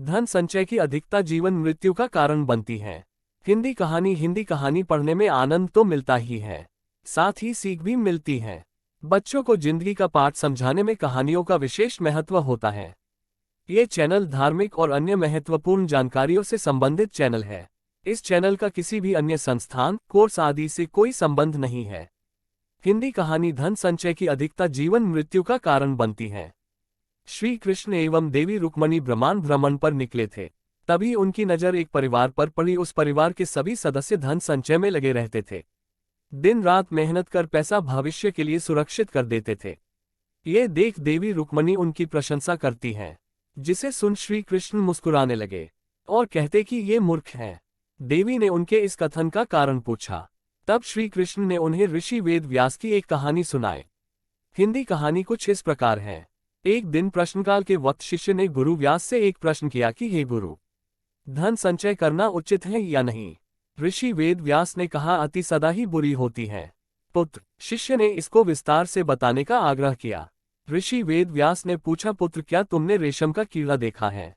धन संचय की अधिकता जीवन मृत्यु का कारण बनती है। हिंदी कहानी पढ़ने में आनंद तो मिलता ही है, साथ ही सीख भी मिलती है। बच्चों को जिंदगी का पाठ समझाने में कहानियों का विशेष महत्व होता है। ये चैनल धार्मिक और अन्य महत्वपूर्ण जानकारियों से संबंधित चैनल है। इस चैनल का किसी भी अन्य संस्थान, कोर्स आदि से कोई संबंध नहीं है। हिंदी कहानी धन संचय की अधिकता जीवन मृत्यु का कारण बनती है। श्री कृष्ण एवं देवी रुक्मणी ब्रह्मांड भ्रमण पर निकले थे। तभी उनकी नजर एक परिवार पर पड़ी। उस परिवार के सभी सदस्य धन संचय में लगे रहते थे। दिन रात मेहनत कर पैसा भविष्य के लिए सुरक्षित कर देते थे। ये देख देवी रुक्मणी उनकी प्रशंसा करती हैं, जिसे सुन श्री कृष्ण मुस्कुराने लगे और कहते कि ये मूर्ख हैं। देवी ने उनके इस कथन का कारण पूछा। तब श्री कृष्ण ने उन्हें ऋषि वेद व्यास की एक कहानी सुनाई। हिंदी कहानी कुछ इस प्रकार है। एक दिन प्रश्नकाल के वक्त शिष्य ने गुरु व्यास से एक प्रश्न किया कि हे गुरु, धन संचय करना उचित है या नहीं। ऋषि वेद व्यास ने कहा, अति सदा ही बुरी होती है पुत्र। शिष्य ने इसको विस्तार से बताने का आग्रह किया। ऋषि वेद व्यास ने पूछा, पुत्र क्या तुमने रेशम का कीड़ा देखा है?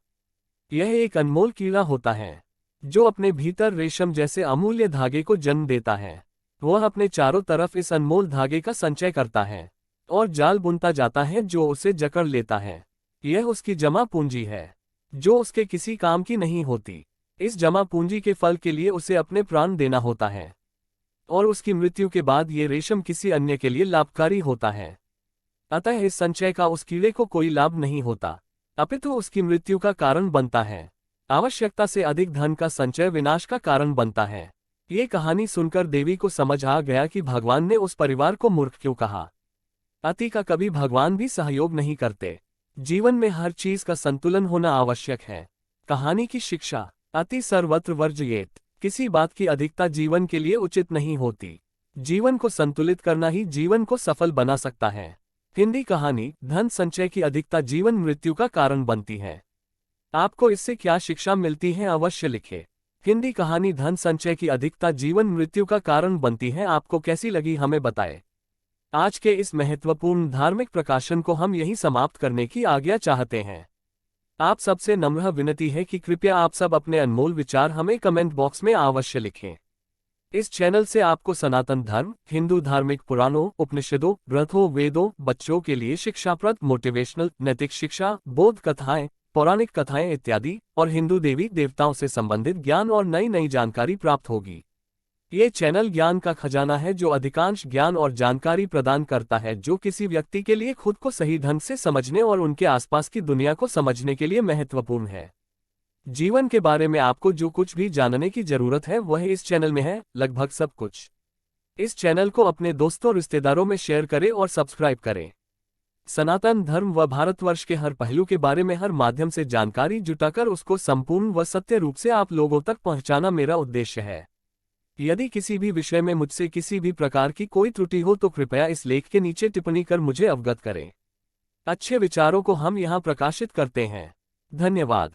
यह एक अनमोल कीड़ा होता है जो अपने भीतर रेशम जैसे अमूल्य धागे को जन्म देता है। वह अपने चारों तरफ इस अनमोल धागे का संचय करता है और जाल बुनता जाता है जो उसे जकड़ लेता है। यह उसकी जमा पूंजी है जो उसके किसी काम की नहीं होती। इस जमा पूंजी के फल के लिए उसे अपने प्राण देना होता है और उसकी मृत्यु के बाद ये रेशम किसी अन्य के लिए लाभकारी होता है। अतः इस संचय का उस कीड़े को कोई लाभ नहीं होता, अपितु उसकी मृत्यु का कारण बनता है। आवश्यकता से अधिक धन का संचय विनाश का कारण बनता है। ये कहानी सुनकर देवी को समझ आ गया कि भगवान ने उस परिवार को मूर्ख क्यों कहा। अति का कभी भगवान भी सहयोग नहीं करते। जीवन में हर चीज का संतुलन होना आवश्यक है। कहानी की शिक्षा, अति सर्वत्र वर्जयेत। किसी बात की अधिकता जीवन के लिए उचित नहीं होती। जीवन को संतुलित करना ही जीवन को सफल बना सकता है। हिंदी कहानी धन संचय की अधिकता जीवन मृत्यु का कारण बनती है। आपको इससे क्या शिक्षा मिलती है, अवश्य लिखें। हिंदी कहानी धन संचय की अधिकता जीवन मृत्यु का कारण बनती है आपको कैसी लगी हमें बताएं। आज के इस महत्वपूर्ण धार्मिक प्रकाशन को हम यहीं समाप्त करने की आज्ञा चाहते हैं। आप सबसे नम्र विनती है कि कृपया आप सब अपने अनमोल विचार हमें कमेंट बॉक्स में अवश्य लिखें। इस चैनल से आपको सनातन धर्म, हिंदू धार्मिक पुराणों, उपनिषदों, ग्रंथों, वेदों, बच्चों के लिए शिक्षाप्रद, मोटिवेशनल, नैतिक शिक्षा, बोध कथाएं, पौराणिक कथाएं इत्यादि और हिंदू देवी देवताओं से संबंधित ज्ञान और नई नई जानकारी प्राप्त होगी। ये चैनल ज्ञान का खजाना है जो अधिकांश ज्ञान और जानकारी प्रदान करता है जो किसी व्यक्ति के लिए खुद को सही ढंग से समझने और उनके आसपास की दुनिया को समझने के लिए महत्वपूर्ण है। जीवन के बारे में आपको जो कुछ भी जानने की जरूरत है वह इस चैनल में है, लगभग सब कुछ। इस चैनल को अपने दोस्तों रिश्तेदारों में शेयर करें और सब्सक्राइब करें। सनातन धर्म व भारतवर्ष के हर पहलू के बारे में हर माध्यम से जानकारी जुटाकर उसको संपूर्ण व सत्य रूप से आप लोगों तक पहुंचाना मेरा उद्देश्य है। यदि किसी भी विषय में मुझसे किसी भी प्रकार की कोई त्रुटि हो तो कृपया इस लेख के नीचे टिप्पणी कर मुझे अवगत करें। अच्छे विचारों को हम यहाँ प्रकाशित करते हैं। धन्यवाद।